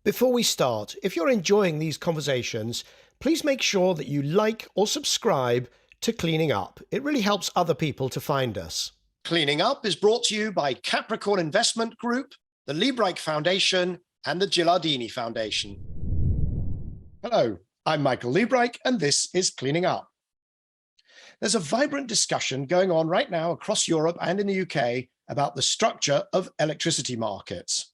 Before we start, if you're enjoying these conversations, please make sure that you like or subscribe to Cleaning Up. It really helps other people to find us. Cleaning Up is brought to you by Capricorn Investment Group, the Liebreich Foundation, and the Gilardini Foundation. Hello, I'm Michael Liebreich, and this is Cleaning Up. There's a vibrant discussion going on right now across Europe and in the UK about the structure of electricity markets.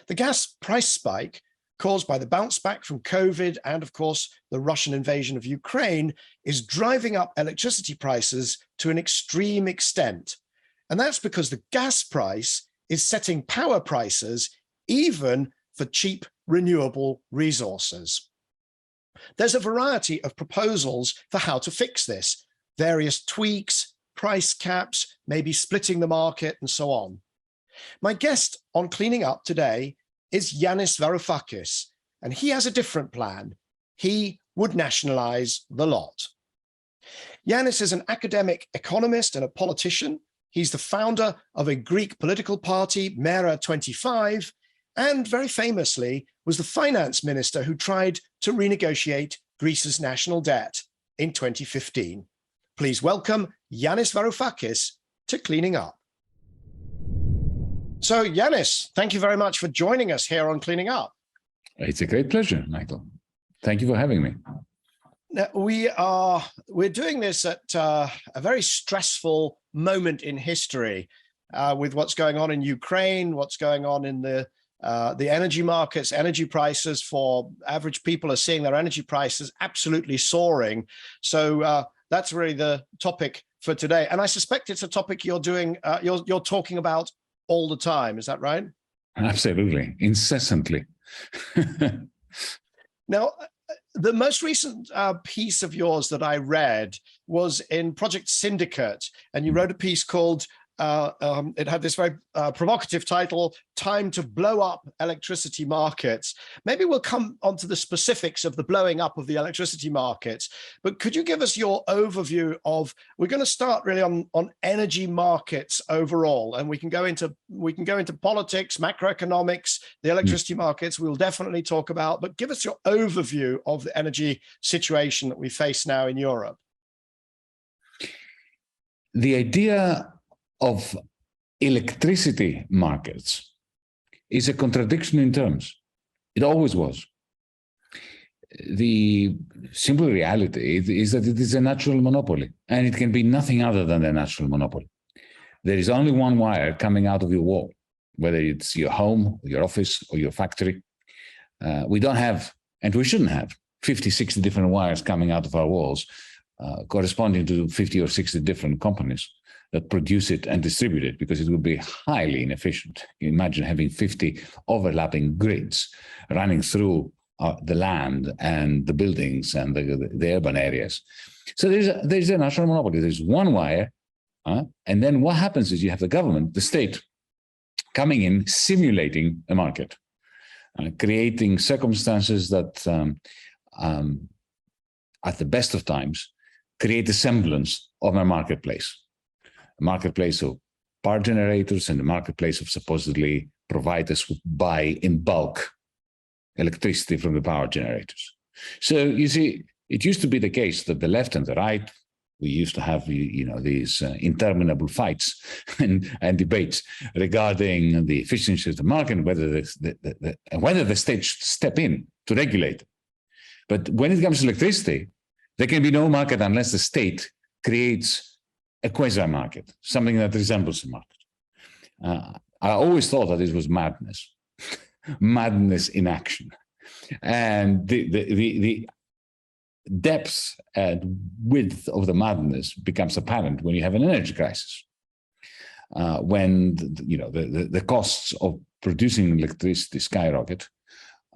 The gas price spike caused by the bounce back from COVID and, of course, the Russian invasion of Ukraine is driving up electricity prices to an extreme extent. And that's because the gas price is setting power prices even for cheap renewable resources. There's a variety of proposals for how to fix this, various tweaks, price caps, maybe splitting the market and so on. My guest on Cleaning Up today is Yanis Varoufakis, and he has a different plan. He would nationalize the lot. Yanis is an academic economist and a politician. He's the founder of a Greek political party, MeRA25, and very famously was the finance minister who tried to renegotiate Greece's national debt in 2015. Please welcome Yanis Varoufakis to Cleaning Up. So, Yanis, thank you very much for joining us here on Cleaning Up. It's a great pleasure, Michael. Thank you for having me. Now, we're doing this at a very stressful moment in history with what's going on in Ukraine, what's going on in the energy markets. Energy prices for average people are seeing their energy prices absolutely soaring. So that's really the topic for today. And I suspect it's a topic you're talking about all the time. Is that right? Absolutely. Incessantly. Now, the most recent piece of yours that I read was in Project Syndicate, and you wrote a piece called, it had this very provocative title, Time to Blow Up Electricity Markets. Maybe we'll come onto the specifics of the blowing up of the electricity markets, but could you give us your overview of, we're going to start really on energy markets overall, and we can go into politics, macroeconomics, the electricity markets we'll definitely talk about, but give us your overview of the energy situation that we face now in Europe. The idea of electricity markets is a contradiction in terms. It always was. The simple reality is that it is a natural monopoly, and it can be nothing other than a natural monopoly. There is only one wire coming out of your wall, whether it's your home, your office, or your factory. We don't have, and we shouldn't have, 50, 60 different wires coming out of our walls, corresponding to 50 or 60 different companies that produce it and distribute it, because it would be highly inefficient. You imagine having 50 overlapping grids running through the land and the buildings and the urban areas. So there's a national monopoly. There's one wire, and then what happens is you have the government, the state, coming in, simulating a market, creating circumstances that, at the best of times, create a semblance of a marketplace of power generators and a marketplace of supposedly providers who buy in bulk electricity from the power generators. So you see, it used to be the case that the left and the right, we used to have, these interminable fights and debates regarding the efficiency of the market and whether the state should step in to regulate it. But when it comes to electricity, there can be no market unless the state creates a quasi-market, something that resembles a market. I always thought that this was madness, madness in action. And the depth and width of the madness becomes apparent when you have an energy crisis, when the costs of producing electricity skyrocket,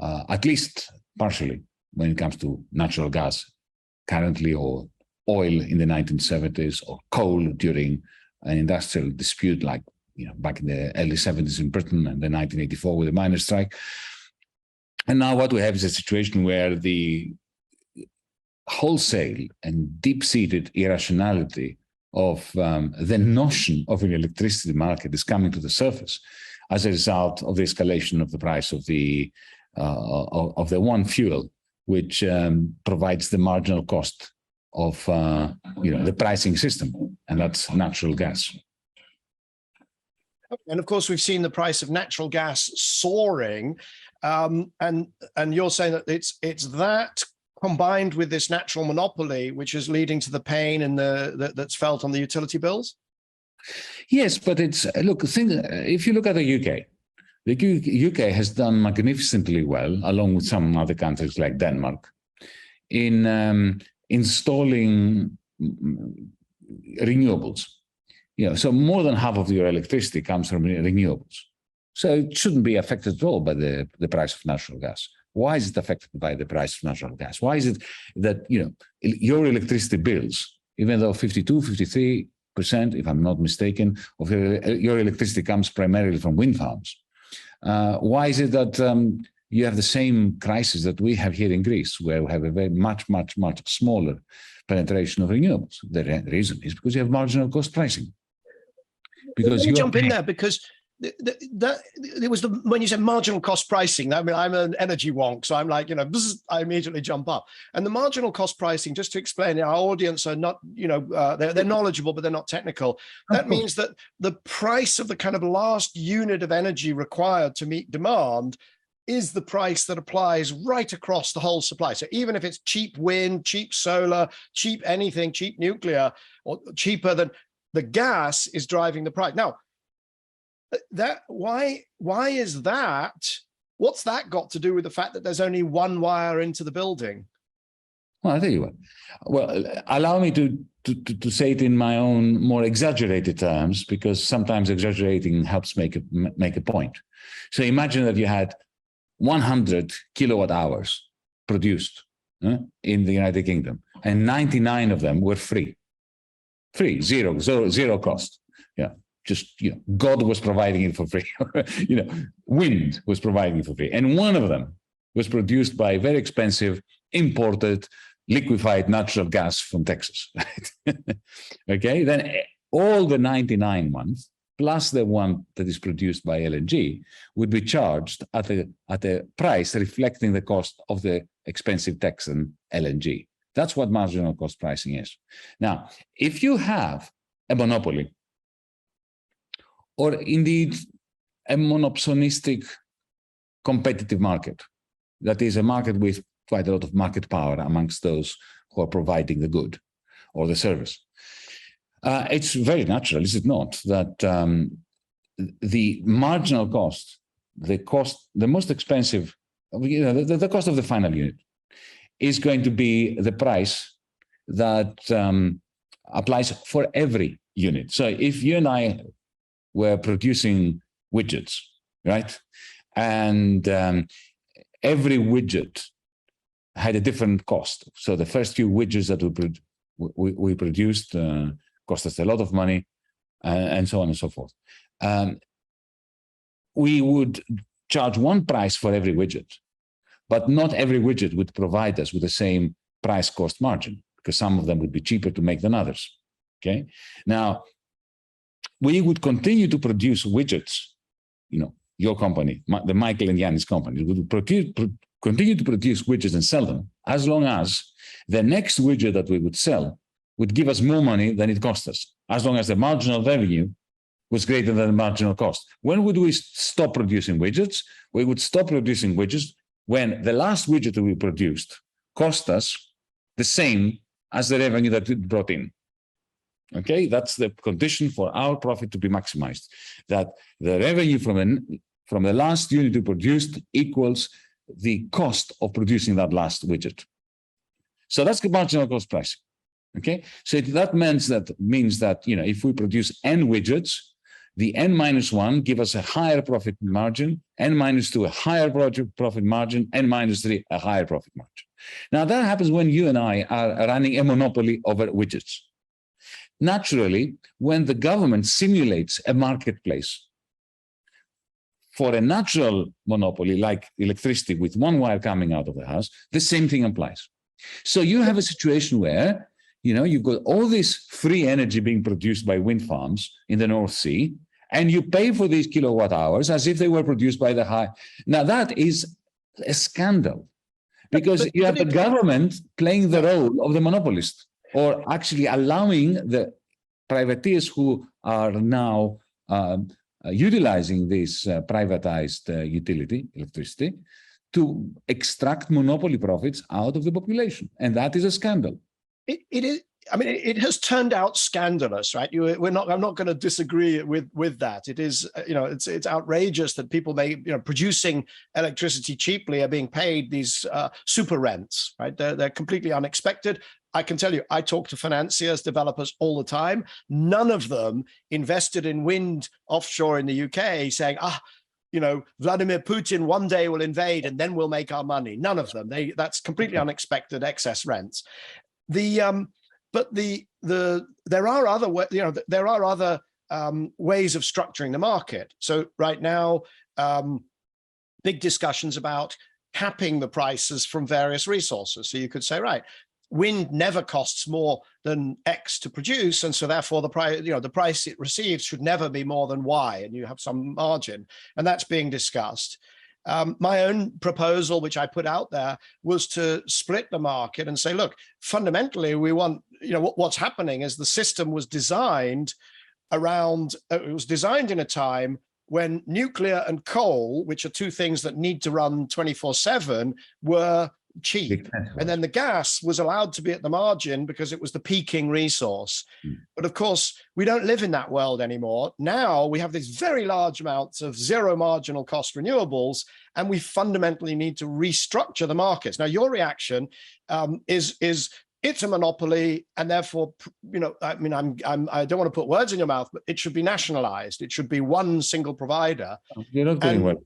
at least partially when it comes to natural gas currently, or oil in the 1970s, or coal during an industrial dispute like back in the early 70s in Britain and then 1984 with the miners' strike. And now what we have is a situation where the wholesale and deep-seated irrationality of the notion of an electricity market is coming to the surface as a result of the escalation of the price of the the one fuel which provides the marginal cost of the pricing system, and that's natural gas. And of course, we've seen the price of natural gas soaring, and you're saying that it's that combined with this natural monopoly which is leading to the pain and that's felt on the utility bills. Yes, but if you look at the UK. The UK has done magnificently well, along with some other countries like Denmark, in installing renewables. So more than half of your electricity comes from renewables. So it shouldn't be affected at all by the price of natural gas. Why is it affected by the price of natural gas? Why is it that your electricity bills, even though 53%, if I'm not mistaken, of your electricity comes primarily from wind farms? Why is it that you have the same crisis that we have here in Greece, where we have a very much smaller penetration of renewables? The reason is because you have marginal cost pricing. Because Let me jump in there, because it was when you said marginal cost pricing. I mean, I'm an energy wonk, so I'm like, I immediately jump up. And the marginal cost pricing, just to explain, our audience are not, they're knowledgeable, but they're not technical. That means that the price of the kind of last unit of energy required to meet demand is the price that applies right across the whole supply. So even if it's cheap wind, cheap solar, cheap anything, cheap nuclear, or cheaper than the gas is driving the price. Now, why is that? What's that got to do with the fact that there's only one wire into the building? Well, I tell you what. Well, allow me to say it in my own more exaggerated terms, because sometimes exaggerating helps make a point. So imagine that you had 100 kilowatt hours produced in the United Kingdom, and 99 of them were free, zero cost. God was providing it for free. Wind was providing it for free, and one of them was produced by very expensive imported liquefied natural gas from Texas. Right? Okay, then all the 99 ones plus the one that is produced by LNG would be charged at a price reflecting the cost of the expensive Texan LNG. That's what marginal cost pricing is. Now, if you have a monopoly, or indeed a monopsonistic competitive market, that is a market with quite a lot of market power amongst those who are providing the good or the service, it's very natural, is it not, that the marginal cost, the most expensive, the cost of the final unit is going to be the price that applies for every unit. So if you and I were producing widgets, right, and every widget had a different cost. So the first few widgets that we produced cost us a lot of money, and so on and so forth. We would charge one price for every widget, but not every widget would provide us with the same price cost margin, because some of them would be cheaper to make than others. Okay. Now, we would continue to produce widgets, your company, the Michael and Yanis company, would continue to produce widgets and sell them, as long as the next widget that we would sell would give us more money than it cost us, as long as the marginal revenue was greater than the marginal cost. When would we stop producing widgets? We would stop producing widgets when the last widget that we produced cost us the same as the revenue that it brought in. Okay, that's the condition for our profit to be maximized, that the revenue from the last unit we produced equals the cost of producing that last widget. So that's the marginal cost pricing. Okay, so that means that if we produce n widgets, the n minus 1 give us a higher profit margin, n minus 2 a higher profit margin, n minus 3 a higher profit margin. Now that happens when you and I are running a monopoly over widgets. Naturally, when the government simulates a marketplace for a natural monopoly like electricity with one wire coming out of the house, the same thing applies. So you have a situation where you've got all this free energy being produced by wind farms in the North Sea, and you pay for these kilowatt hours as if they were produced by the high. Now that is a scandal, because you have the government playing the role of the monopolist, or actually allowing the privateers who are now utilizing this privatized utility, electricity, to extract monopoly profits out of the population. And that is a scandal. It is. I mean, it has turned out scandalous, right? I'm not going to disagree with that. It is, it's outrageous that people producing electricity cheaply are being paid these super rents, right? They're completely unexpected. I can tell you, I talk to financiers, developers all the time. None of them invested in wind offshore in the UK saying, Vladimir Putin one day will invade and then we'll make our money. None of them. That's completely unexpected excess rents. But there are other ways of structuring the market. So right now, big discussions about capping the prices from various resources. So you could say, right, wind never costs more than X to produce, and so therefore the price it receives should never be more than Y, and you have some margin, and that's being discussed. My own proposal, which I put out there, was to split the market and say, look, fundamentally, we want, what's happening is the system was designed around, it was designed in a time when nuclear and coal, which are two things that need to run 24/7, were cheap. And then the gas was allowed to be at the margin because it was the peaking resource. But of course, we don't live in that world anymore. Now we have these very large amounts of zero marginal cost renewables, and we fundamentally need to restructure the markets. Now, your reaction is it's a monopoly, and therefore, I don't want to put words in your mouth, but it should be nationalized. It should be one single provider. You're not doing well.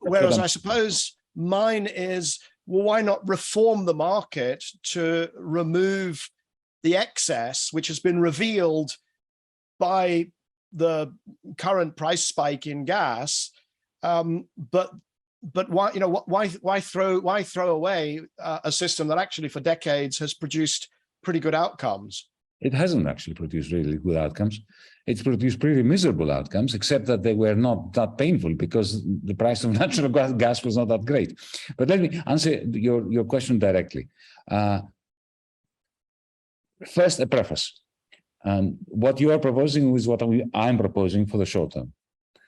Whereas I suppose mine is, well, why not reform the market to remove the excess, which has been revealed by the current price spike in gas? But why throw away a system that actually for decades has produced pretty good outcomes? It hasn't actually produced really good outcomes. It's produced pretty miserable outcomes, except that they were not that painful because the price of natural gas was not that great. But let me answer your question directly. First, a preface. What you are proposing is what I'm proposing for the short term.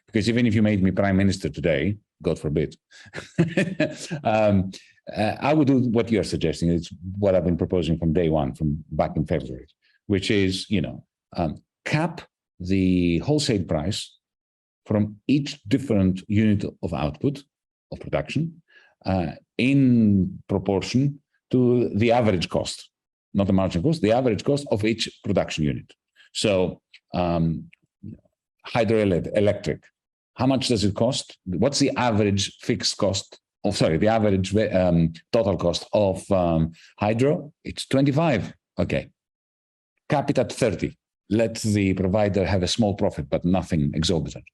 Because even if you made me prime minister today, God forbid, I would do what you're suggesting. It's what I've been proposing from day one, from back in February, which is, cap the wholesale price from each different unit of output, of production, in proportion to the average cost, not the marginal cost, the average cost of each production unit. So hydroelectric, how much does it cost? What's the average fixed cost? The average total cost of hydro? It's 25. Okay. Cap it at 30. Let the provider have a small profit, but nothing exorbitant.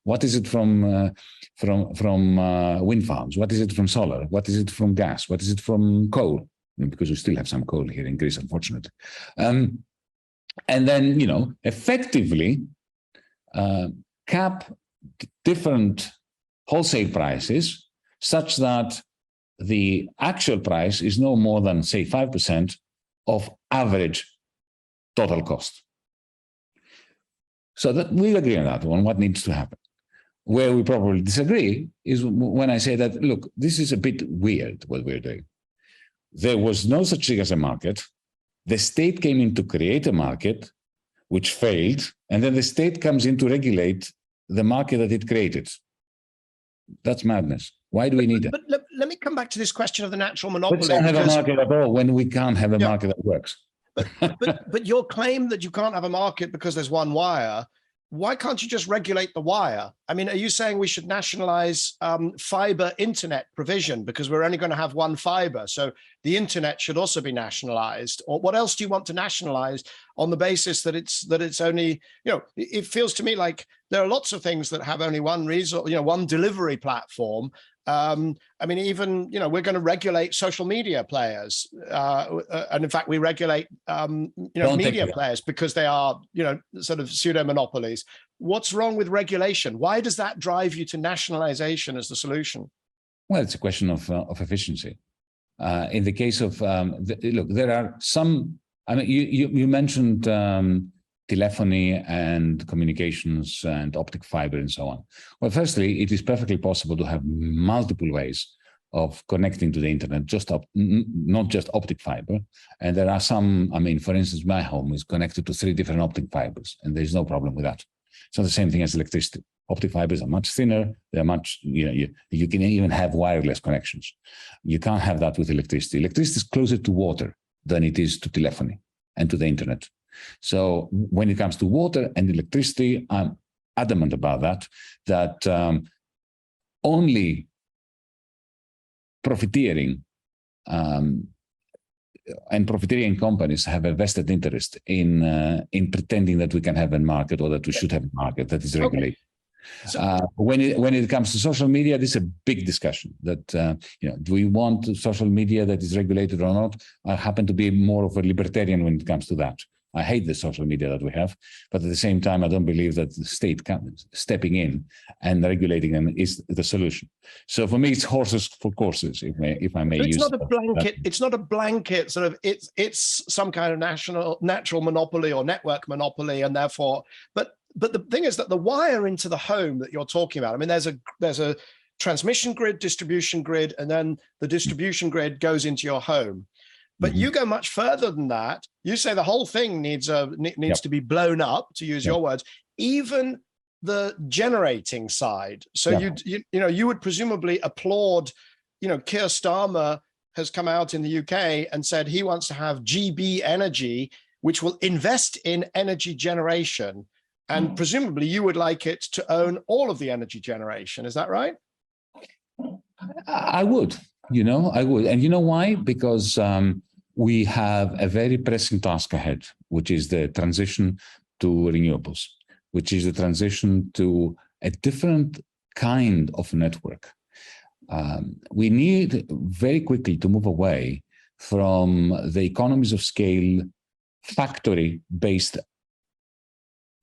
What is it from wind farms? What is it from solar? What is it from gas? What is it from coal? Because we still have some coal here in Greece, unfortunately. And then, effectively cap different wholesale prices such that the actual price is no more than, say, 5% of average total cost. So that we agree on that one, what needs to happen. Where we probably disagree is when I say that, look, this is a bit weird what we're doing. There was no such thing as a market. The state came in to create a market, which failed, and then the state comes in to regulate the market that it created. That's madness. Why do we need it? But let me come back to this question of the natural monopoly. Let's not have a market at all when we can't have a market that works. But your claim that you can't have a market because there's one wire, why can't you just regulate the wire? I mean, are you saying we should nationalize fiber internet provision because we're only going to have one fiber? So the internet should also be nationalized, or what else do you want to nationalize on the basis that it's only, it feels to me like there are lots of things that have only one resource, one delivery platform. I mean, even, we're going to regulate social media players. And in fact, we regulate, media players because they are, sort of pseudo monopolies. What's wrong with regulation? Why does that drive you to nationalization as the solution? Well, it's a question of efficiency. In the case of, look, there are some, I mean, you mentioned telephony and communications and optic fiber and so on. Well, firstly, it is perfectly possible to have multiple ways of connecting to the internet, not just optic fiber. And there are some, I mean, for instance, my home is connected to 3 different optic fibers, and there's no problem with that. It's not the same thing as electricity. Optic fibers are much thinner. They're much, you can even have wireless connections. You can't have that with electricity. Electricity is closer to water than it is to telephony and to the internet. So when it comes to water and electricity, I'm adamant about that only profiteering and profiteering companies have a vested interest in pretending that we can have a market or that we should have a market that is regulated. So, when it comes to social media, this is a big discussion. That do we want social media that is regulated or not? I happen to be more of a libertarian when it comes to that. I hate the social media that we have, but at the same time, I don't believe that the state stepping in and regulating them is the solution. So for me, it's horses for courses, if I may use. It's not a blanket. It's not a blanket sort of. It's some kind of natural monopoly or network monopoly, and therefore, but the thing is that the wire into the home that you're talking about. I mean, there's a transmission grid, distribution grid, and then the distribution grid goes into your home. But you go much further than that. You say the whole thing needs to be blown up, to use your words, even the generating side. So you would presumably applaud, Keir Starmer has come out in the UK and said he wants to have GB Energy, which will invest in energy generation. And presumably you would like it to own all of the energy generation. Is that right? I would, I would. And you know why? Because we have a very pressing task ahead, which is the transition to renewables, which is the transition to a different kind of network. We need very quickly to move away from the economies of scale, factory-based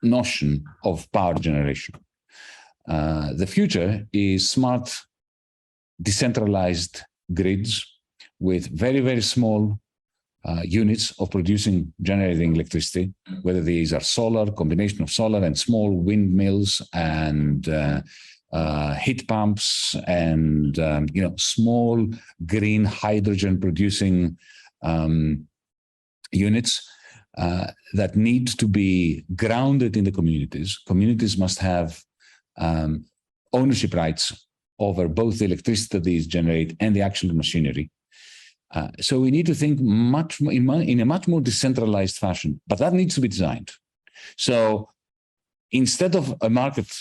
notion of power generation. The future is smart, decentralized grids with very, very small units of generating electricity, whether these are solar, combination of solar and small windmills and heat pumps and small green hydrogen producing units that need to be grounded in the communities. Communities must have ownership rights over both the electricity that these generate and the actual machinery. So we need to think in a much more decentralized fashion, but that needs to be designed. So instead of a market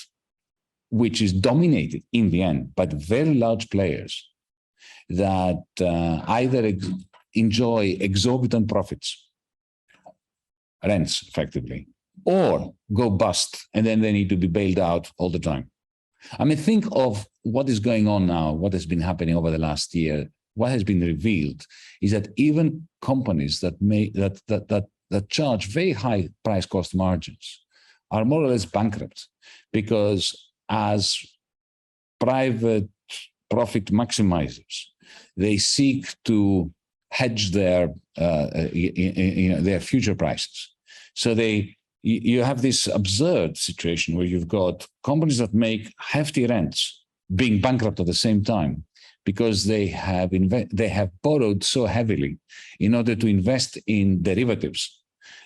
which is dominated in the end by the very large players that either enjoy exorbitant profits, rents effectively, or go bust and then they need to be bailed out all the time. I mean, think of what is going on now, what has been happening over the last year. What has been revealed is that even companies that charge very high price cost margins are more or less bankrupt, because as private profit maximizers, they seek to hedge their future prices. So you have this absurd situation where you've got companies that make hefty rents being bankrupt at the same time, because they have borrowed so heavily in order to invest in derivatives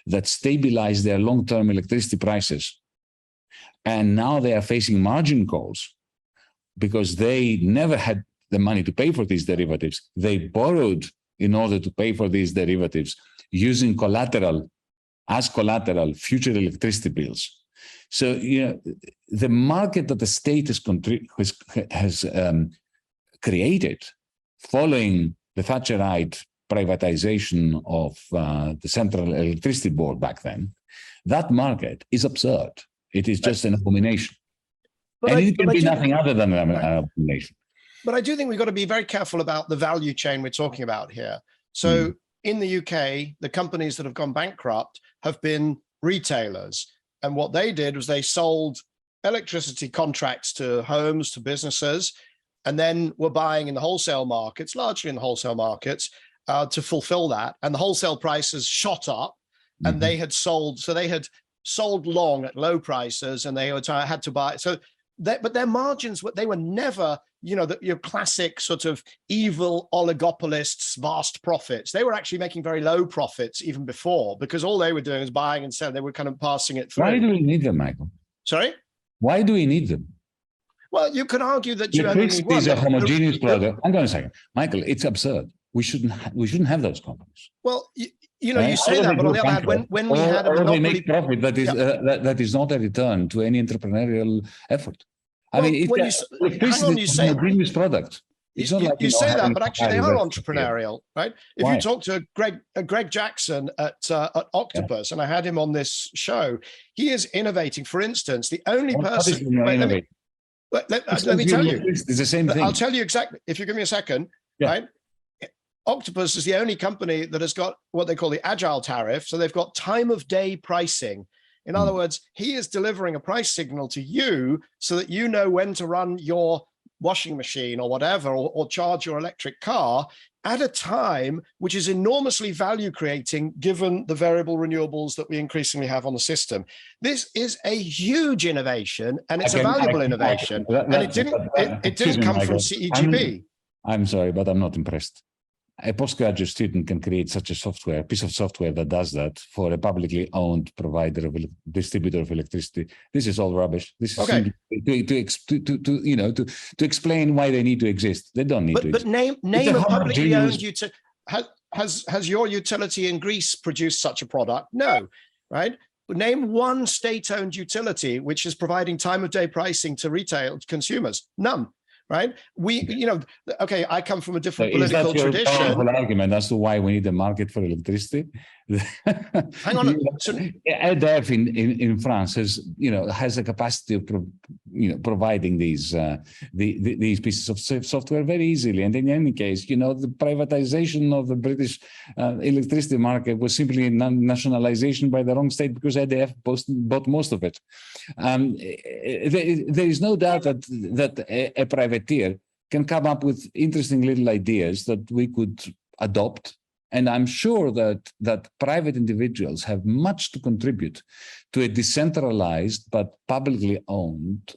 that stabilize their long-term electricity prices. And now they are facing margin calls because they never had the money to pay for these derivatives. They borrowed in order to pay for these derivatives using as collateral future electricity bills. So, the market that the state has created following the Thatcherite privatization of the Central Electricity Board back then, that market is absurd. It is just an abomination. And it can be nothing other than an abomination. But I do think we've got to be very careful about the value chain we're talking about here. So in the UK, the companies that have gone bankrupt have been retailers. And what they did was they sold electricity contracts to homes, to businesses, and then were buying in the wholesale markets, largely in the wholesale markets, to fulfill that. And the wholesale prices shot up, and they had sold. So they had sold long at low prices, and they had to buy. So, but their margins, they were never, your classic sort of evil oligopolists, vast profits. They were actually making very low profits even before, because all they were doing was buying and selling. They were kind of passing it through. Why do we need them, Michael? Sorry? Why do we need them? Well, you could argue that you only need one. Is a homogeneous product. Hang on a second, Michael. It's absurd. We shouldn't have those companies. Well, you say that, but on the other hand, when we had a monopoly, they make profit that is that is not a return to any entrepreneurial effort. I mean, electricity is a homogeneous product. It's not like, you say that, but actually they are entrepreneurial, right? If you talk to Greg Jackson at Octopus, and I had him on this show, he is innovating. For instance, the only person. Let me tell you. It's the same thing. I'll tell you exactly. If you give me a second, right? Octopus is the only company that has got what they call the agile tariff. So they've got time of day pricing. In other words, he is delivering a price signal to you so that you know when to run your washing machine or whatever, or charge your electric car at a time which is enormously value creating given the variable renewables that we increasingly have on the system. This is a huge innovation, and it's a valuable innovation. And it didn't come from CEGB. I'm sorry, but I'm not impressed. A postgraduate student can create such a piece of software that does that for a publicly owned provider of distributor of electricity. This is all rubbish. This is okay. To explain why they need to exist. They don't need to. But name a publicly owned utility. Has your utility in Greece produced such a product? No, right? Name one state-owned utility which is providing time of day pricing to retail consumers. None. Right? Okay, I come from a different political tradition. Is that your powerful argument as to why we need a market for electricity? Hang on. EDF in France has a capacity of providing these pieces of software very easily. And in any case, the privatization of the British electricity market was simply a nationalization by the wrong state, because EDF bought most of it. There is no doubt that a privateer can come up with interesting little ideas that we could adopt. And I'm sure that private individuals have much to contribute to a decentralized but publicly owned,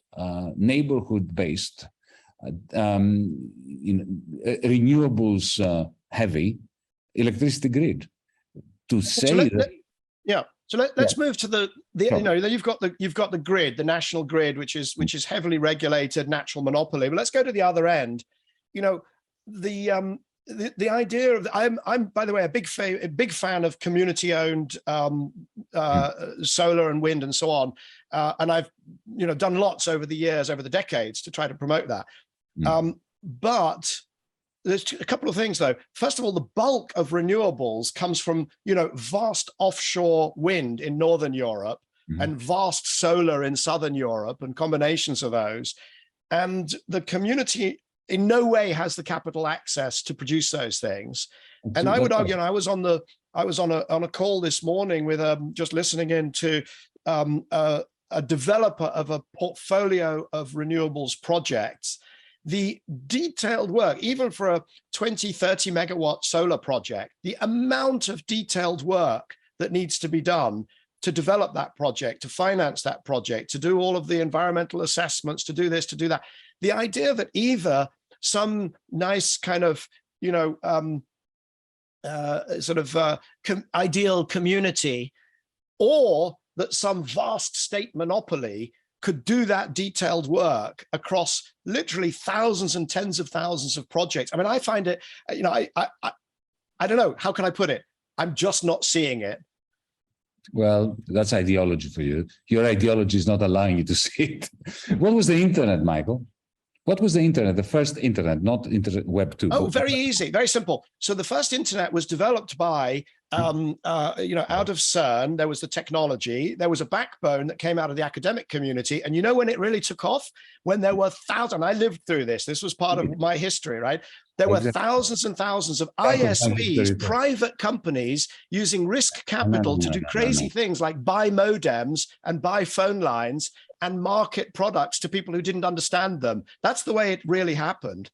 neighborhood-based, renewables heavy electricity grid. So let's move to the you've got the grid, the national grid, which is heavily regulated, natural monopoly. But let's go to the other end. The idea of I'm by the way a big fan of community-owned solar and wind and so on, and I've done lots over the decades to try to promote that. But there's a couple of things though. First of all, the bulk of renewables comes from vast offshore wind in Northern Europe and vast solar in Southern Europe, and combinations of those, and the community in no way has the capital access to produce those things. And I would argue, and I was on a call this morning with just listening in to a developer of a portfolio of renewables projects. The detailed work, even for a 20-30 megawatt solar project, the amount of detailed work that needs to be done to develop that project, to finance that project, to do all of the environmental assessments, to do this, to do that. The idea that either some nice kind of, ideal community, or that some vast state monopoly could do that detailed work across literally thousands and tens of thousands of projects. I mean, I find it, I don't know, how can I put it? I'm just not seeing it. Well, that's ideology for you. Your ideology is not allowing you to see it. What was the internet, Michael? What was the internet? The first internet, not internet Web 2. Oh, very easy, very simple. So the first internet was developed by, out of CERN. There was the technology. There was a backbone that came out of the academic community. And when it really took off? When there were thousands. I lived through this. This was part of my history, right? There were thousands and thousands of ISPs, private companies using risk capital to do crazy things like buy modems and buy phone lines. and market products to people who didn't understand them. That's the way it really happened.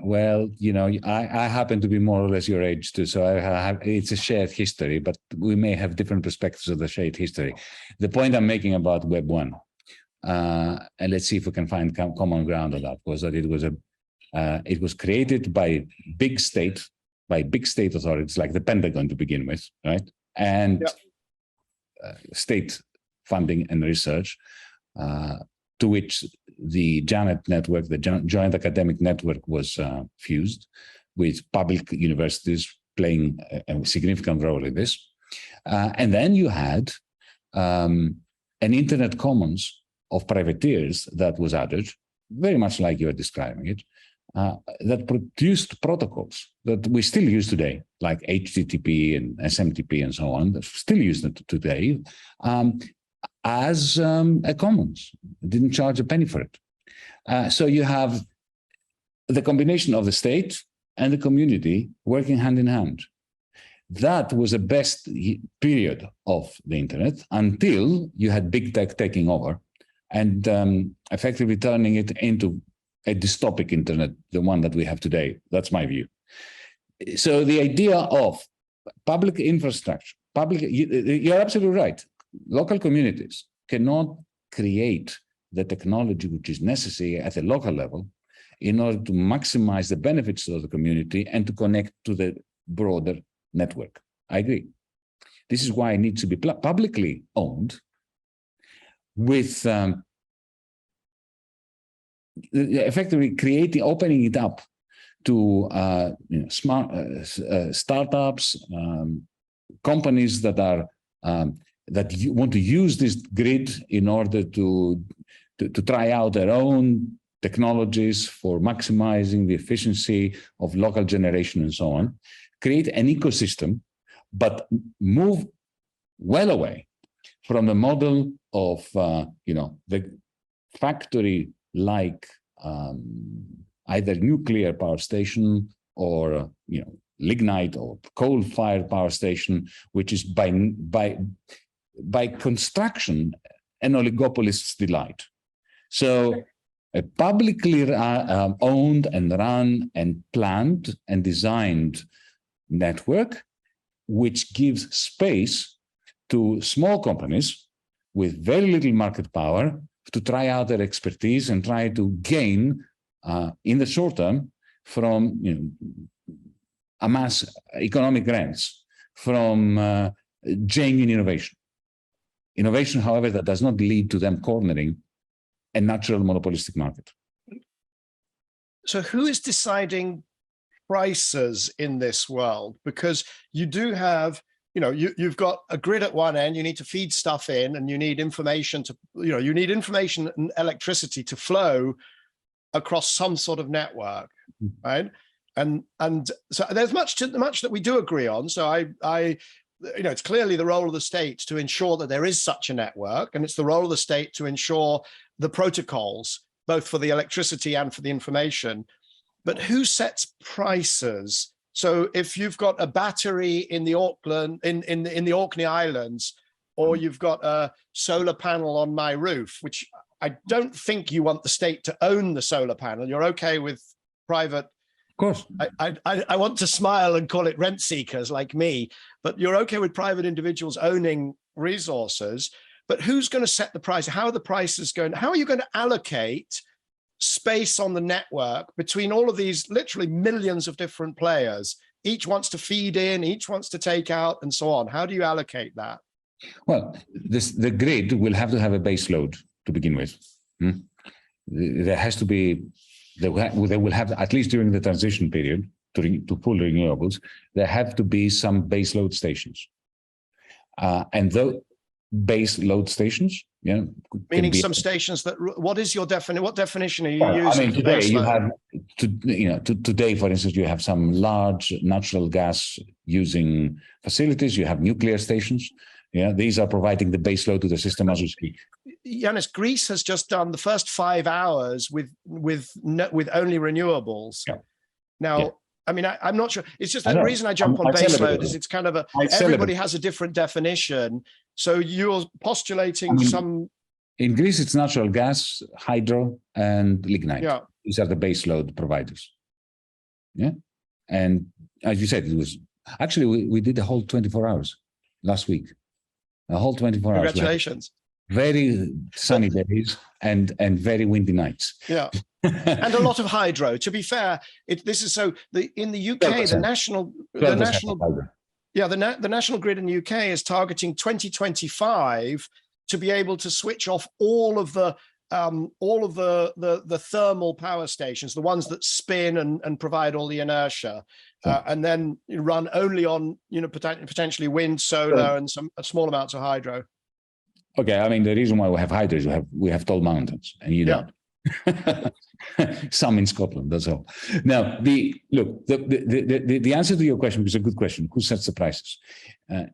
Well, I happen to be more or less your age too, so it's a shared history, but we may have different perspectives of the shared history. The point I'm making about Web 1, and let's see if we can find common ground on that, was that it was created by big state authorities like the Pentagon to begin with, right? And state funding and research, to which the JANET network, the Joint Academic Network, was fused, with public universities playing a significant role in this. And then you had an internet commons of privateers that was added, very much like you are describing it, that produced protocols that we still use today, like HTTP and SMTP and so on, that still used today, as a commons. Didn't charge a penny for it. So you have the combination of the state and the community working hand in hand. That was the best period of the internet until you had big tech taking over and effectively turning it into a dystopic internet, the one that we have today. That's my view. So the idea of public infrastructure, you're absolutely right. Local communities cannot create the technology which is necessary at a local level in order to maximize the benefits of the community and to connect to the broader network. I agree. This is why it needs to be publicly owned, with effectively opening it up to smart startups, companies that are that want to use this grid in order to try out their own technologies for maximizing the efficiency of local generation and so on. Create an ecosystem, but move well away from the model of the factory-like either nuclear power station or lignite or coal-fired power station, which is by construction an oligopolist's delight. So a publicly owned and run and planned and designed network, which gives space to small companies with very little market power to try out their expertise and try to gain in the short term from amass economic rents from genuine innovation. Innovation, however, that does not lead to them cornering a natural monopolistic market. So who is deciding prices in this world? Because you do have, you've got a grid at one end, you need to feed stuff in, and you need information to, you need information and electricity to flow across some sort of network, right? And so there's much that we do agree on. So it's clearly the role of the state to ensure that there is such a network, and it's the role of the state to ensure the protocols, both for the electricity and for the information. But who sets prices? So if you've got a battery in the in the Orkney Islands, or you've got a solar panel on my roof, which I don't think you want the state to own the solar panel. You're okay with private. Of course. I want to smile and call it rent seekers like me, but you're okay with private individuals owning resources. But who's going to set the price? How are the prices going? How are you going to allocate space on the network between all of these literally millions of different players? Each wants to feed in, each wants to take out, and so on. How do you allocate that? Well, the grid will have to have a base load to begin with. There has to be, they will have, at least during the transition period to full renewables, there have to be some base load stations. And those base load stations, meaning some stations that, what is your definition? What definition are you using? I mean, today you have, today, for instance, you have some large natural gas using facilities. You have nuclear stations. These are providing the base load to the system as we speak. Yanis, Greece has just done the first 5 hours with only renewables. Yeah. Now, yeah. I mean, I'm not sure. It's just the reason I jump on baseload is it's kind of everybody has a different definition. So you're postulating some In Greece, it's natural gas, hydro, and lignite. Yeah. These are the base load providers. Yeah. And as you said, it was actually, we did the whole 24 hours last week. A whole 24 hours. Congratulations. Very sunny days and very windy nights. Yeah. And a lot of hydro. To be fair, this is so in the UK, 12%. the national grid in the UK is targeting 2025 to be able to switch off all of the thermal power stations, the ones that spin and provide all the inertia, and then run only on potentially wind, solar, and a small amounts of hydro. Okay, I mean the reason why we have hydro is we have tall mountains, and you don't. Some in Scotland, that's all. Now, the answer to your question is a good question. Who sets the prices?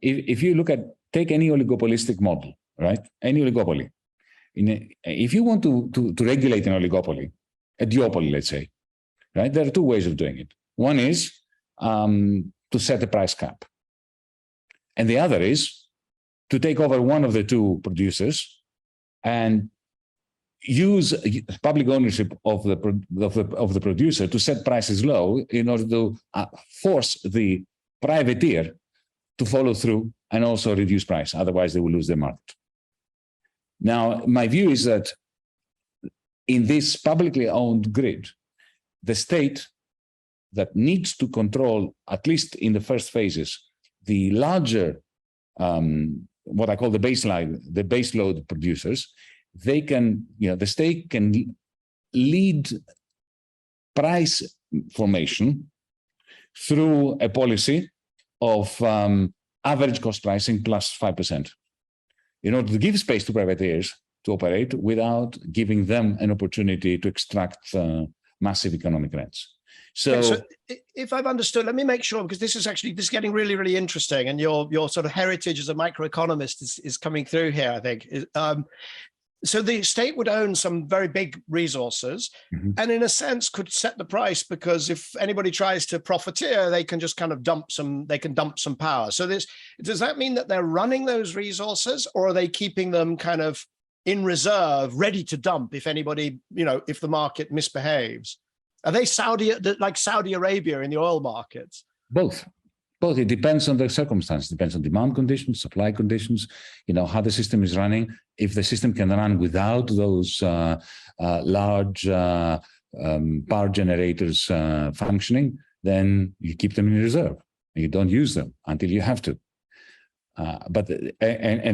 If you take any oligopolistic model, right? Any oligopoly. If you want to regulate an oligopoly, a duopoly, let's say, right? There are two ways of doing it. One is to set a price cap, and the other is to take over one of the two producers and use public ownership of the producer to set prices low in order to force the privateer to follow through and also reduce price. Otherwise, they will lose their market. Now, my view is that in this publicly owned grid, the state that needs to control, at least in the first phases, the larger, what I call the base load producers, they can, the state can lead price formation through a policy of average cost pricing plus 5%, in order to give space to privateers to operate without giving them an opportunity to extract massive economic rents. So if I've understood, let me make sure, because this is getting really, really interesting, and your sort of heritage as a microeconomist is coming through here, I think. So the state would own some very big resources, and in a sense could set the price, because if anybody tries to profiteer, they can just kind of dump some power. So does that mean that they're running those resources, or are they keeping them kind of in reserve, ready to dump if anybody, if the market misbehaves? Are they like Saudi Arabia in the oil markets? Both. It depends on the circumstance. It depends on demand conditions, supply conditions, how the system is running. If the system can run without those large power generators functioning, then you keep them in reserve. You don't use them until you have to. But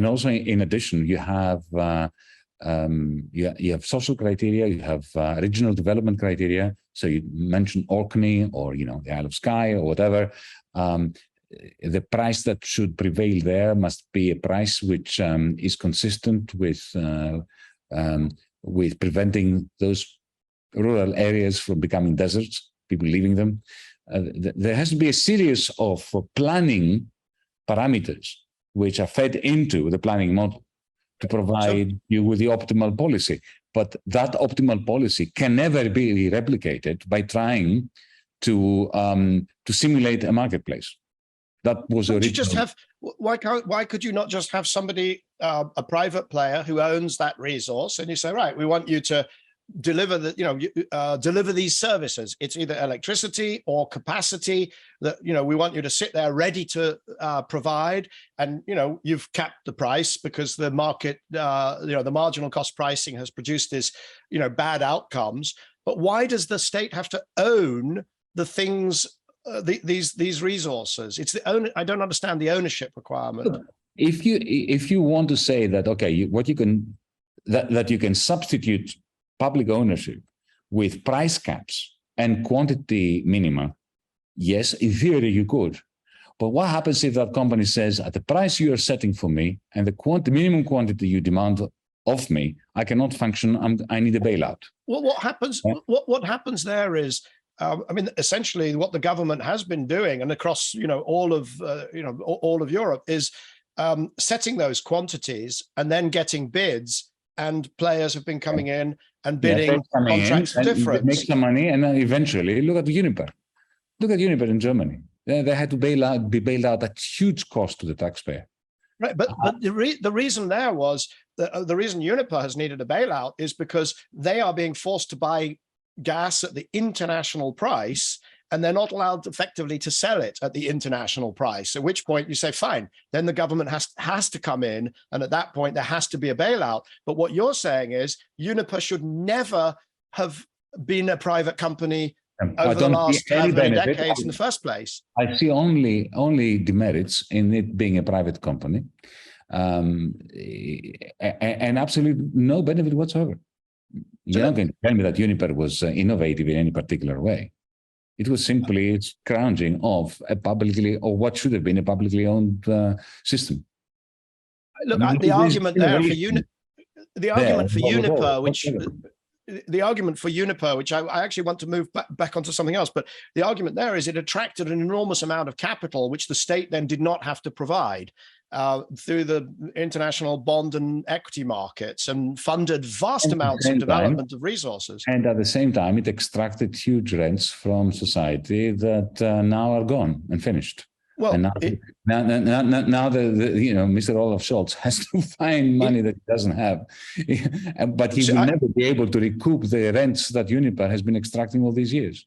also in addition, you have social criteria, you have regional development criteria. So you mentioned Orkney or the Isle of Skye or whatever. The price that should prevail there must be a price which is consistent with preventing those rural areas from becoming deserts, people leaving them. There has to be a series of planning parameters which are fed into the planning model to provide you with the optimal policy. But that optimal policy can never be replicated by trying to simulate a marketplace. That was why could you not just have somebody, a private player who owns that resource, and you say, right, we want you to deliver deliver these services. It's either electricity or capacity that, we want you to sit there ready to provide. And, you've capped the price because the market, the marginal cost pricing has produced this, bad outcomes. But why does the state have to own the things, these resources? I don't understand the ownership requirement. If you want to say that, okay, that you can substitute public ownership with price caps and quantity minima, yes, in theory you could. But what happens if that company says, at the price you are setting for me and the minimum quantity you demand of me, I cannot function, I need a bailout? Well, what happens? Yeah. What happens there is, essentially what the government has been doing, and across all of Europe, is setting those quantities and then getting bids, and players have been coming in and bidding contracts for difference. Make some money, and then eventually look at Uniper. Look at Uniper in Germany. They had to be bailed out at huge cost to the taxpayer. Right, but the reason there was the reason Uniper has needed a bailout is because they are being forced to buy gas at the international price, and they're not allowed effectively to sell it at the international price, at which point you say, fine, then the government has to come in, and at that point there has to be a bailout. But what you're saying is Uniper should never have been a private company over the last how many decades in the first place. I see only demerits in it being a private company, and absolutely no benefit whatsoever. You're not going to tell me that Uniper was innovative in any particular way. It was simply scrounging off a publicly, or what should have been a publicly owned system. Look, the argument there for Uniper, which I actually want to move back onto something else, but the argument there is it attracted an enormous amount of capital, which the state then did not have to provide through the international bond and equity markets, and funded vast amounts of development of resources. And at the same time, it extracted huge rents from society that now are gone and finished. Well, and now Mr. Olaf Scholz has to find money that he doesn't have, but he will never be able to recoup the rents that Uniper has been extracting all these years.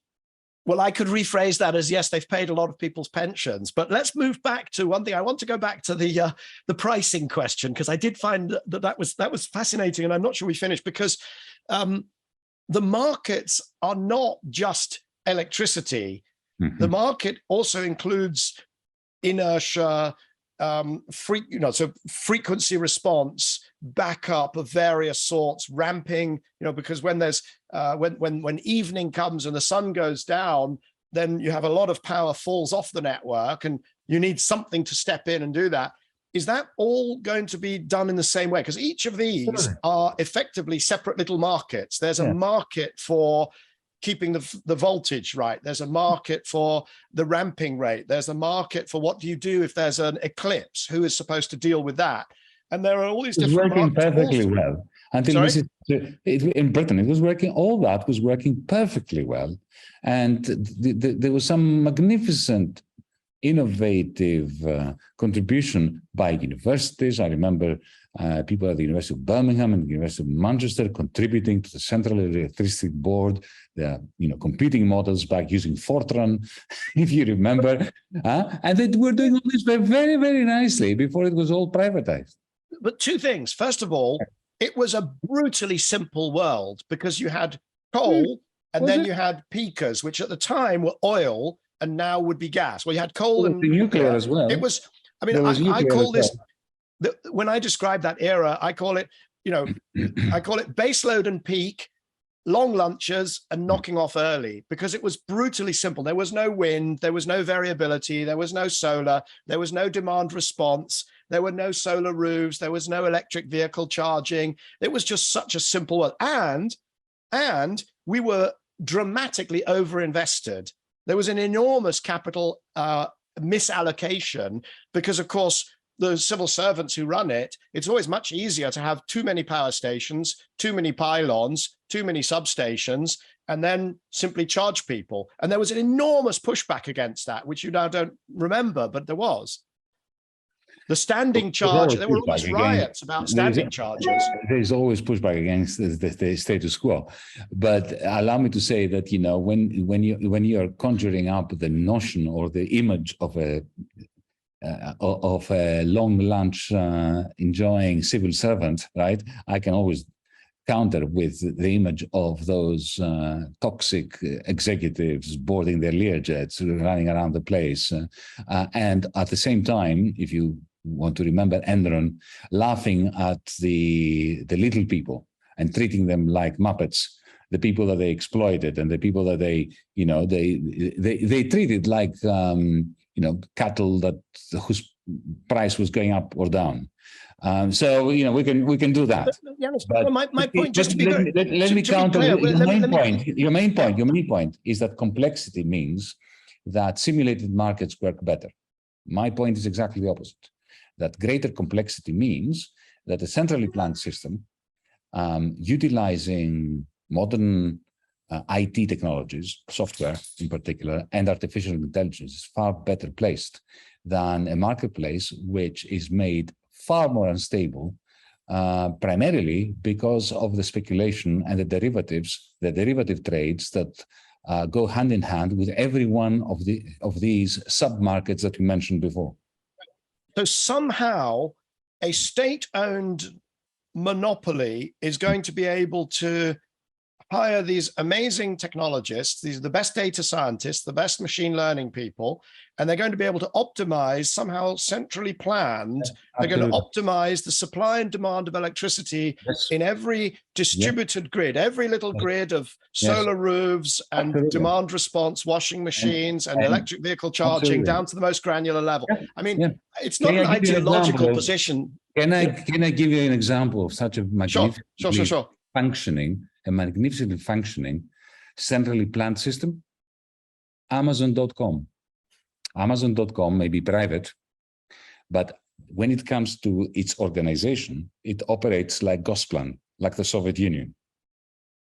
Well, I could rephrase that as, yes, they've paid a lot of people's pensions. But let's move back to one thing. I want to go back to the pricing question, because I did find that was fascinating, and I'm not sure we finished, because the markets are not just electricity. Mm-hmm. The market also includes inertia, so frequency response, backup of various sorts, ramping, because when there's when evening comes and the sun goes down, then you have a lot of power falls off the network, and you need something to step in and do that. Is that all going to be done in the same way? Because each of these are effectively separate little markets. There's a market for keeping the voltage right. There's a market for the ramping rate. There's a market for what do you do if there's an eclipse? Who is supposed to deal with that? And there are all these different markets. Working perfectly well. Until in Britain, it was working. All that was working perfectly well, and there was some magnificent, innovative contribution by universities. I remember people at the University of Birmingham and the University of Manchester contributing to the Central Electricity Board, the computing models back using Fortran, if you remember, and they were doing all this very, very nicely before it was all privatized. But two things. First of all, it was a brutally simple world, because you had coal and then you had peakers, which at the time were oil and now would be gas. Well, you had coal and nuclear as well. It was, I call this, when I describe that era, I call it, I call it baseload and peak, long lunches and knocking off early, because it was brutally simple. There was no wind, there was no variability, there was no solar, there was no demand response, there were no solar roofs, there was no electric vehicle charging. It was just such a simple world. And we were dramatically overinvested. There was an enormous capital misallocation, because, of course, the civil servants who run it, it's always much easier to have too many power stations, too many pylons, too many substations, and then simply charge people. And there was an enormous pushback against that, which you now don't remember, but there was. The standing charge, there were almost riots about standing charges. There's always pushback against the status quo. But allow me to say that, when you're conjuring up the notion or the image of a long lunch enjoying civil servant, right? I can always counter with the image of those toxic executives boarding their Learjets, running around the place. And at the same time, if you want to remember Enron, laughing at the little people and treating them like Muppets, the people that they exploited and the people that they treated like cattle whose price was going up or down. So we can do that. Yanis, but my point, just to be very, let me counter your main point is that complexity means that simulated markets work better. My point is exactly the opposite. That greater complexity means that a centrally planned system, utilizing modern IT technologies, software in particular, and artificial intelligence, is far better placed than a marketplace which is made far more unstable primarily because of the speculation and the derivative trades that go hand in hand with every one of these sub-markets that we mentioned before. So somehow a state-owned monopoly is going to be able to hire these amazing technologists, these are the best data scientists, the best machine learning people, and they're going to be able to optimize, somehow centrally planned, they're going to optimize the supply and demand of electricity in every distributed grid, every little grid of solar roofs and demand response, washing machines and electric vehicle charging down to the most granular level. I mean, it's not an ideological position. Can I give you an example of such a magnificently functioning, centrally planned system? Amazon.com. Amazon.com may be private, but when it comes to its organization, it operates like Gosplan, like the Soviet Union.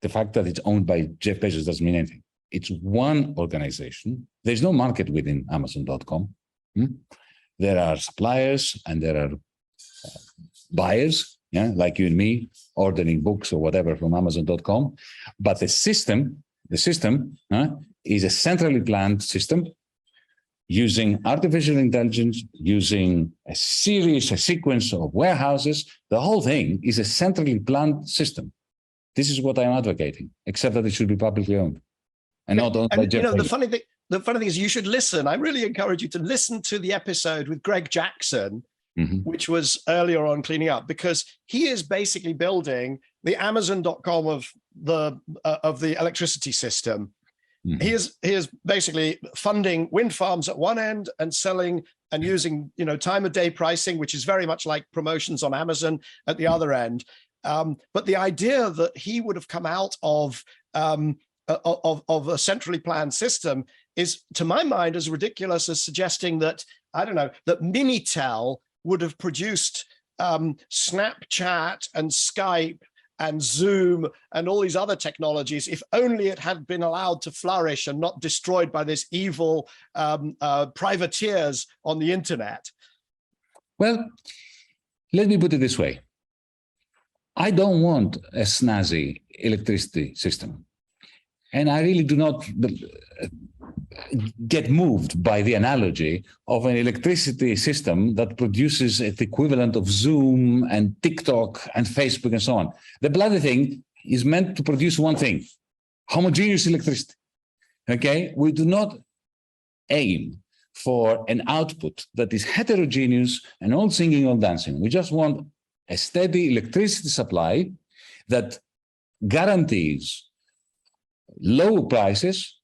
The fact that it's owned by Jeff Bezos doesn't mean anything. It's one organization. There's no market within Amazon.com. There are suppliers and there are buyers, like you and me, ordering books or whatever from Amazon.com. But the system is a centrally planned system using artificial intelligence, using a sequence of warehouses. The whole thing is a centrally planned system. This is what I'm advocating, except that it should be publicly owned and not owned by Jeff Bezos. The funny thing is you should listen. I really encourage you to listen to the episode with Greg Jackson, which was earlier on Cleaning Up, because he is basically building the Amazon.com of the electricity system. He is basically funding wind farms at one end and selling and using time of day pricing, which is very much like promotions on Amazon at the other end. But the idea that he would have come out of a centrally planned system is, to my mind, as ridiculous as suggesting that, I don't know, that Minitel would have produced Snapchat and Skype and Zoom and all these other technologies if only it had been allowed to flourish and not destroyed by this evil privateers on the internet. Well, let me put it this way. I don't want a snazzy electricity system. And I really do not get moved by the analogy of an electricity system that produces the equivalent of Zoom and TikTok and Facebook and so on. The bloody thing is meant to produce one thing: homogeneous electricity. Okay? We do not aim for an output that is heterogeneous and all singing, all dancing. We just want a steady electricity supply that guarantees low prices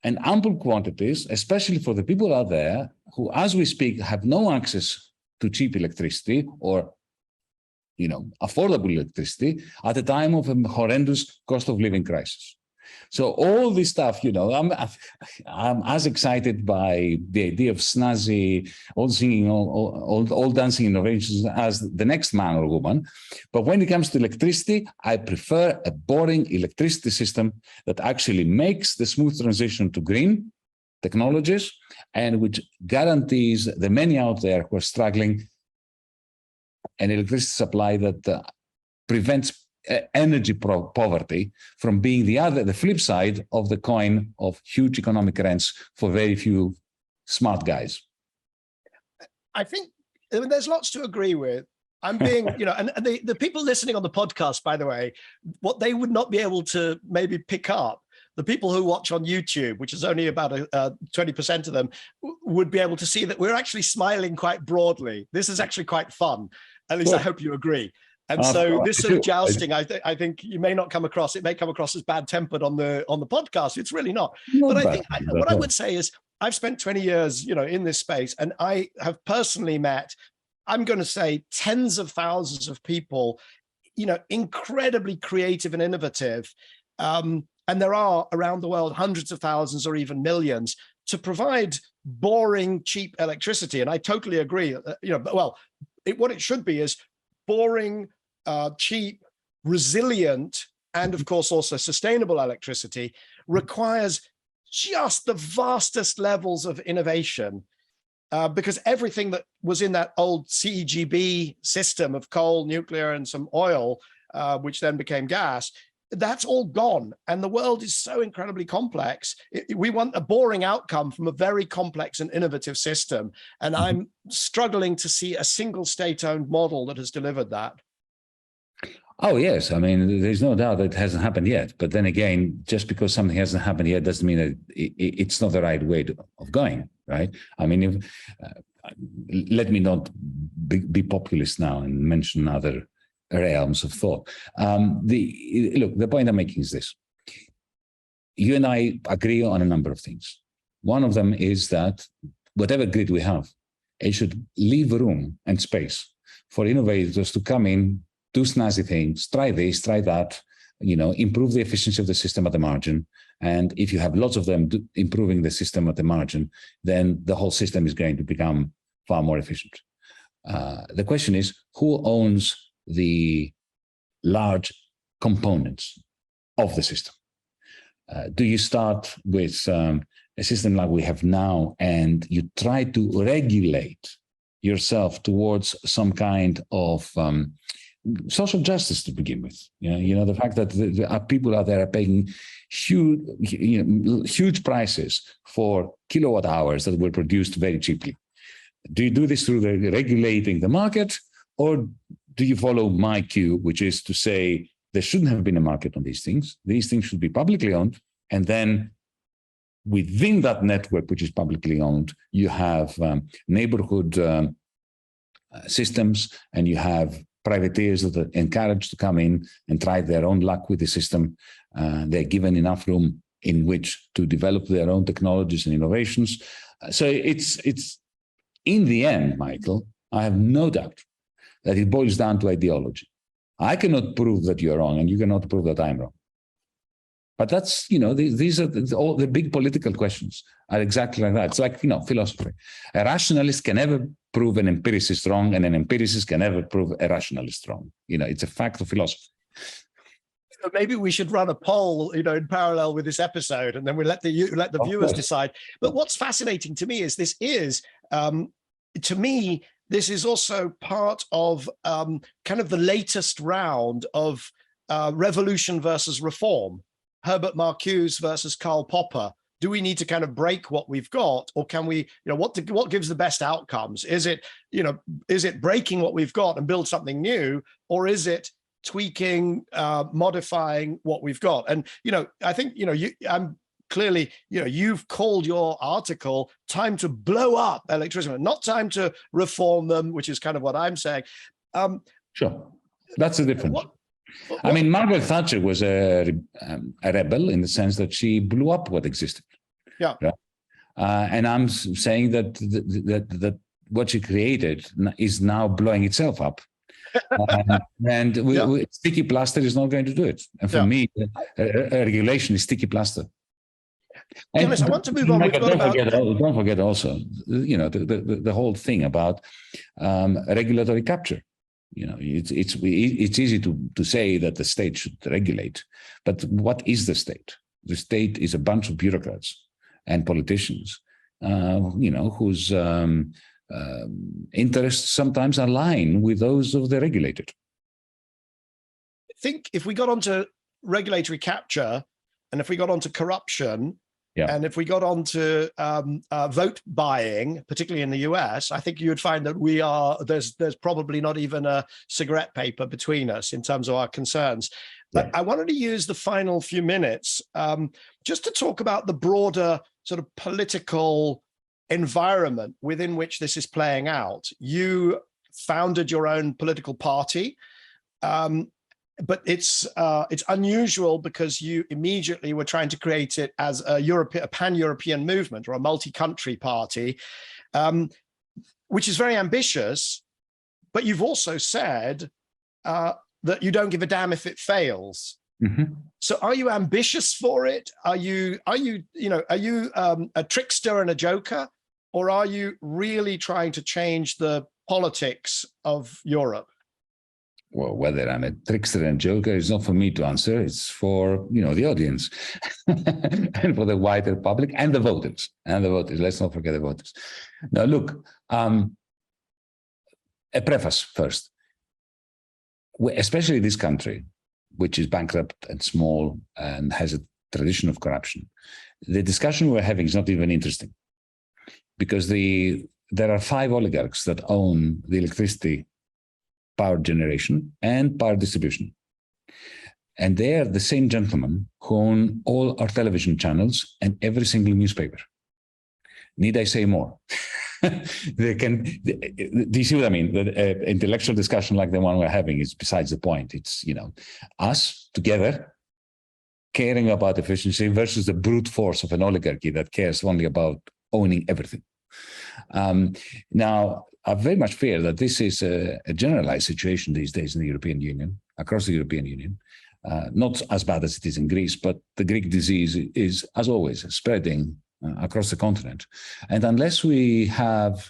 and ample quantities, especially for the people out there who, as we speak, have no access to cheap electricity or, affordable electricity at a time of a horrendous cost of living crisis. So all this stuff, I'm as excited by the idea of snazzy, all singing, all dancing innovations as the next man or woman. But when it comes to electricity, I prefer a boring electricity system that actually makes the smooth transition to green technologies and which guarantees the many out there who are struggling an electricity supply that prevents energy poverty from being the flip side of the coin of huge economic rents for very few smart guys. I think there's lots to agree with. I'm being, and the people listening on the podcast, by the way, what they would not be able to maybe pick up, the people who watch on YouTube, which is only about 20% of them, would be able to see that we're actually smiling quite broadly. This is actually quite fun. At least I hope you agree. And so this sort of jousting, I think you may not come across, it may come across as bad-tempered on the podcast. It's really not. But I think what I would say is I've spent 20 years, in this space, and I have personally met, I'm going to say, tens of thousands of people, incredibly creative and innovative. And there are around the world hundreds of thousands or even millions to provide boring, cheap electricity. And I totally agree. What it should be is boring, cheap, resilient, and of course also sustainable electricity requires just the vastest levels of innovation. because everything that was in that old CEGB system of coal, nuclear, and some oil, which then became gas, that's all gone. And the world is so incredibly complex. We want a boring outcome from a very complex and innovative system. And I'm struggling to see a single state-owned model that has delivered that. Oh, yes. I mean, there's no doubt that it hasn't happened yet. But then again, just because something hasn't happened yet doesn't mean that it's not the right way of going, right? I mean, let me not be populist now and mention other realms of thought. Look, the point I'm making is this. You and I agree on a number of things. One of them is that whatever grid we have, it should leave room and space for innovators to come in, do snazzy things, try this, try that, improve the efficiency of the system at the margin. And if you have lots of them improving the system at the margin, then the whole system is going to become far more efficient. The question is, who owns the large components of the system? Do you start with a system like we have now, and you try to regulate yourself towards some kind of social justice to begin with? The fact that there are people out there are paying huge prices for kilowatt hours that were produced very cheaply. Do you do this through regulating the market, or do you follow my cue, which is to say there shouldn't have been a market on these things? These things should be publicly owned. And then within that network, which is publicly owned, you have neighborhood systems, and you have privateers that are encouraged to come in and try their own luck with the system. They're given enough room in which to develop their own technologies and innovations. So it's in the end, Michael, I have no doubt that it boils down to ideology. I cannot prove that you're wrong, and you cannot prove that I'm wrong. But that's, these are all the big political questions are exactly like that. It's like, philosophy. A rationalist can never prove an empiricist wrong, and an empiricist can never prove a rationalist wrong. It's a fact of philosophy. Maybe we should run a poll, in parallel with this episode, and then we let the viewers decide. But what's fascinating to me is to me, this is also part of kind of the latest round of revolution versus reform. Herbert Marcuse versus Karl Popper. Do we need to kind of break what we've got, or can we, what gives the best outcomes? Is it breaking what we've got and build something new, or is it tweaking, modifying what we've got? And, I think, I'm clearly, you've called your article "Time to Blow Up Electricity," not time to reform them, which is kind of what I'm saying. Sure, that's the difference. I mean, Margaret Thatcher was a rebel in the sense that she blew up what existed. Yeah. Right? And I'm saying that what she created is now blowing itself up. And sticky plaster is not going to do it. And for me, regulation is sticky plaster. Yanis, I want to move on. Don't forget also, the whole thing about regulatory capture. It's easy to say that the state should regulate, but what is the state? The state is a bunch of bureaucrats and politicians, whose interests sometimes align with those of the regulated. I think if we got onto regulatory capture, and if we got onto corruption, and if we got onto vote buying, particularly in the US, I think you would find that there's probably not even a cigarette paper between us in terms of our concerns. But I wanted to use the final few minutes just to talk about the broader sort of political environment within which this is playing out. You founded your own political party. But it's unusual because you immediately were trying to create it as a pan-European movement, or a multi-country party, which is very ambitious. But you've also said that you don't give a damn if it fails. Mm-hmm. So, are you ambitious for it? Are you a trickster and a joker, or are you really trying to change the politics of Europe? well, whether I'm a trickster and joker is not for me to answer. It's for, the audience and for the wider public and the voters. Let's not forget the voters. Now, look, a preface first. Especially this country, which is bankrupt and small and has a tradition of corruption, the discussion we're having is not even interesting, because there are 5 oligarchs that own the electricity, power generation, and power distribution. And they are the same gentlemen who own all our television channels and every single newspaper. Need I say more? Do you see what I mean? The intellectual discussion like the one we're having is besides the point. It's, us together caring about efficiency versus the brute force of an oligarchy that cares only about owning everything. Now, I very much fear that this is a generalized situation these days in the European Union, across the European Union. Not as bad as it is in Greece, but the Greek disease is, as always, spreading across the continent. And unless we have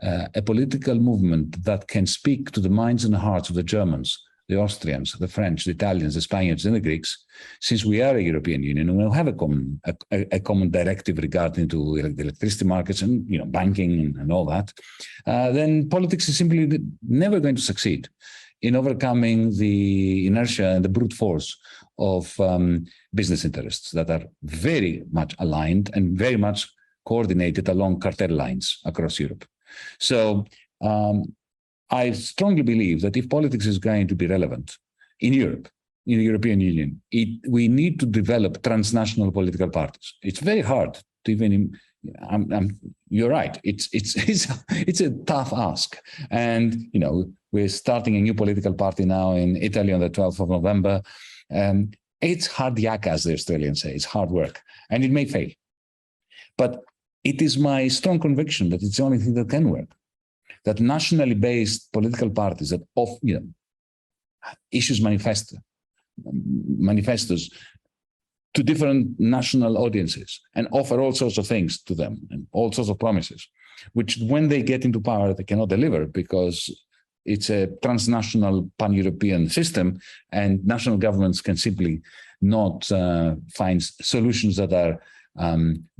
a political movement that can speak to the minds and hearts of the Germans, the Austrians, the French, the Italians, the Spaniards, and the Greeks, since we are a European Union and we'll have a common directive regarding to the electricity markets and banking and all that, then politics is simply never going to succeed in overcoming the inertia and the brute force of business interests that are very much aligned and very much coordinated along cartel lines across Europe. So I strongly believe that if politics is going to be relevant in Europe, in the European Union, we need to develop transnational political parties. It's very hard to even. You're right. It's a tough ask, and we're starting a new political party now in Italy on the 12th of November. It's hard yak, as the Australians say. It's hard work, and it may fail. But it is my strong conviction that it's the only thing that can work. That nationally based political parties that issues manifestos to different national audiences and offer all sorts of things to them and all sorts of promises, which when they get into power, they cannot deliver because it's a transnational pan-European system and national governments can simply not find solutions that are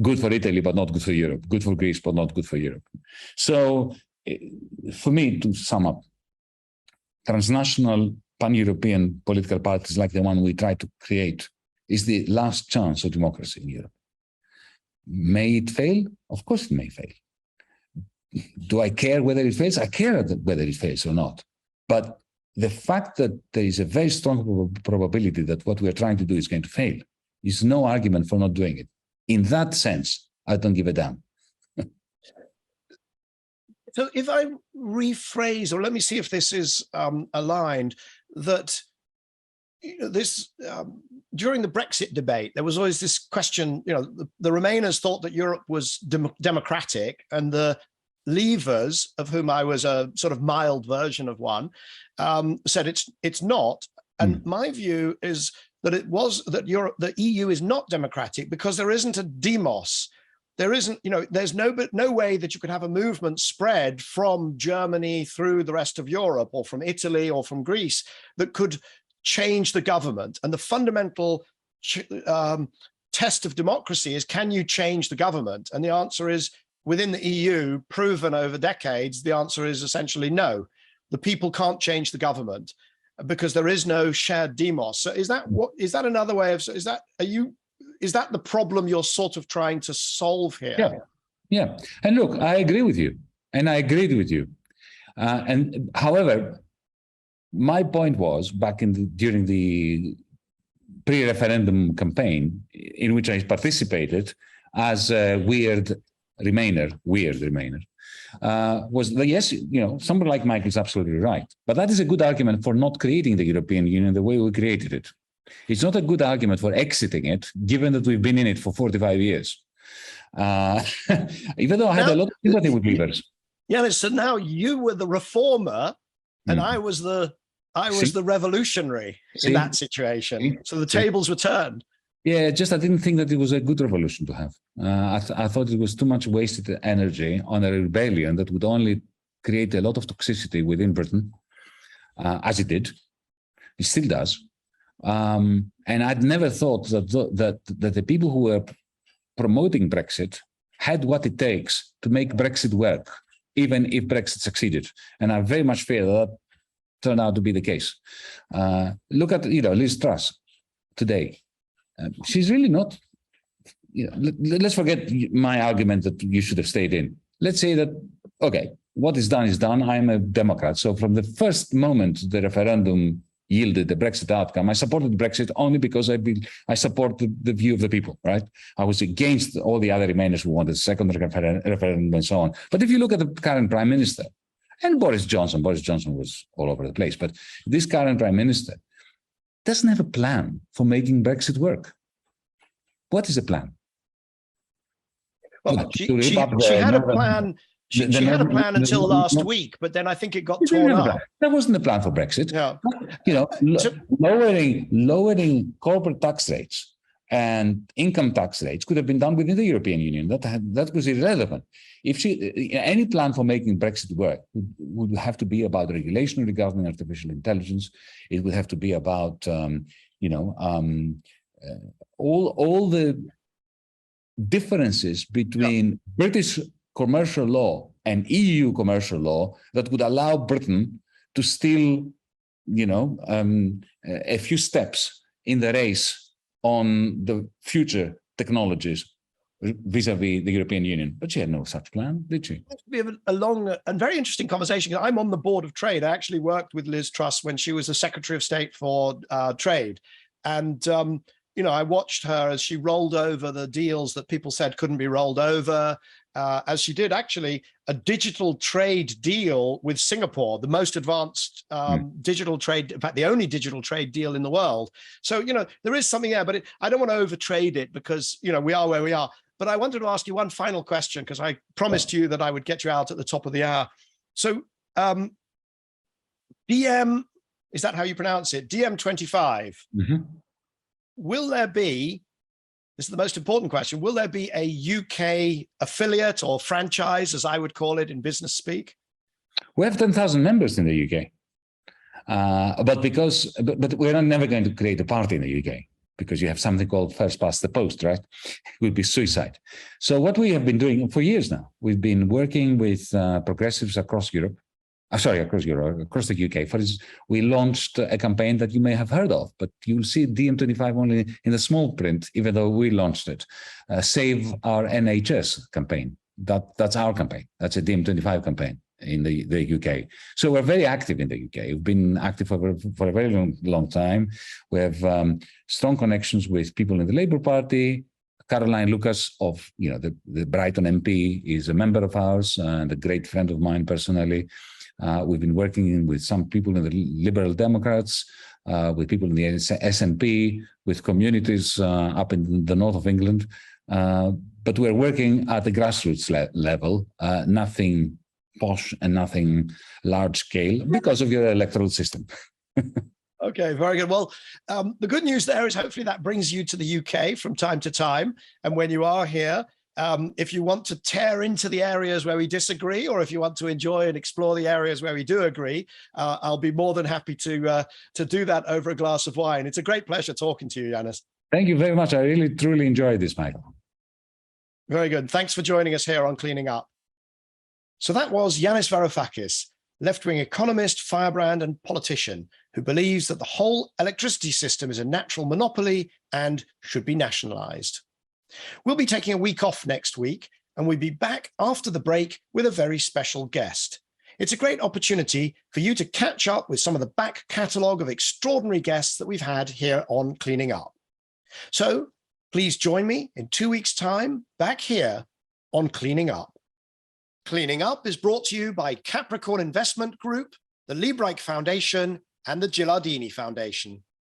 good for Italy, but not good for Europe, good for Greece, but not good for Europe. So for me, to sum up, transnational pan-European political parties like the one we try to create is the last chance of democracy in Europe. May it fail? Of course it may fail. Do I care whether it fails? I care whether it fails or not. But the fact that there is a very strong probability that what we are trying to do is going to fail is no argument for not doing it. In that sense, I don't give a damn. So if I rephrase, or let me see if this is aligned, that this during the Brexit debate, there was always this question, the Remainers thought that Europe was democratic and the Leavers, of whom I was a sort of mild version of one, said it's not. And my view is that the EU is not democratic because there isn't a demos. There isn't, there's no way that you could have a movement spread from Germany through the rest of Europe or from Italy or from Greece that could change the government. And the fundamental test of democracy is, can you change the government? And the answer is, within the EU, proven over decades, the answer is essentially no. The people can't change the government because there is no shared demos. So is that another way of, is that the problem you're sort of trying to solve here? Yeah. And look, I agree with you, and I agreed with you. And however, my point was back during the pre-referendum campaign in which I participated as a weird Remainer, was that yes, somebody like Michael is absolutely right. But that is a good argument for not creating the European Union the way we created it. It's not a good argument for exiting it, given that we've been in it for 45 years. Even though I had a lot of sympathy with Leavers. Yeah, so now you were the reformer, and I was the revolutionary in that situation. So the tables were turned. Yeah, just I didn't think that it was a good revolution to have. I thought it was too much wasted energy on a rebellion that would only create a lot of toxicity within Britain as it did. It still does. And I'd never thought that the people who were promoting Brexit had what it takes to make Brexit work, even if Brexit succeeded. And I very much fear that turned out to be the case. Look at Liz Truss today. She's really not. Let's forget my argument that you should have stayed in. Let's say that, okay, what is done is done. I'm a Democrat. So from the first moment the referendum yielded the Brexit outcome, I supported Brexit only because I supported the view of the people, right? I was against all the other Remainers who wanted a second referendum and so on. But if you look at the current Prime Minister and Boris Johnson was all over the place, but this current Prime Minister doesn't have a plan for making Brexit work. What is the plan? Well, she had a plan. She had a plan until last week, but then I think it got torn up. That wasn't the plan for Brexit. Yeah. Lowering corporate tax rates and income tax rates could have been done within the European Union. That was irrelevant. If any plan for making Brexit work would have to be about regulation regarding artificial intelligence. It would have to be about all the differences between British commercial law and EU commercial law that would allow Britain to still, a few steps in the race on the future technologies vis-a-vis the European Union. But she had no such plan, did she? We have a long and very interesting conversation. I'm on the board of trade. I actually worked with Liz Truss when she was the Secretary of State for Trade. And I watched her as she rolled over the deals that people said couldn't be rolled over, as she did actually a digital trade deal with Singapore, the most advanced digital trade, in fact, the only digital trade deal in the world. So, there is something there, but I don't want to overtrade it because, we are where we are. But I wanted to ask you one final question because I promised you that I would get you out at the top of the hour. So DM, is that how you pronounce it? DM25. Mm-hmm. Will there be, this is the most important question, will there be a UK affiliate or franchise, as I would call it in business speak? We have 10,000 members in the UK. But we're never going to create a party in the UK because you have something called first past the post, right? It would be suicide. So what we have been doing for years now, we've been working with progressives across Europe. Across the UK. For instance, we launched a campaign that you may have heard of, but you'll see DM25 only in the small print, even though we launched it. Save Our NHS campaign. That's our campaign. That's a DM25 campaign in the UK. So we're very active in the UK. We've been active for a very long time. We have strong connections with people in the Labour Party. Caroline Lucas of the Brighton MP is a member of ours and a great friend of mine personally. We've been working with some people in the Liberal Democrats, with people in the SNP, with communities up in the north of England. But we're working at the grassroots level, nothing posh and nothing large scale because of your electoral system. Okay, very good. Well, the good news there is hopefully that brings you to the UK from time to time. And when you are here, if you want to tear into the areas where we disagree, or if you want to enjoy and explore the areas where we do agree, I'll be more than happy to do that over a glass of wine. It's a great pleasure talking to you, Yanis. Thank you very much. I really, truly enjoyed this, Michael. Very good. Thanks for joining us here on Cleaning Up. So that was Yanis Varoufakis, left-wing economist, firebrand, and politician who believes that the whole electricity system is a natural monopoly and should be nationalized. We'll be taking a week off next week, and we'll be back after the break with a very special guest. It's a great opportunity for you to catch up with some of the back catalogue of extraordinary guests that we've had here on Cleaning Up. So please join me in 2 weeks' time back here on Cleaning Up. Cleaning Up is brought to you by Capricorn Investment Group, the Liebreich Foundation, and the Gilardini Foundation.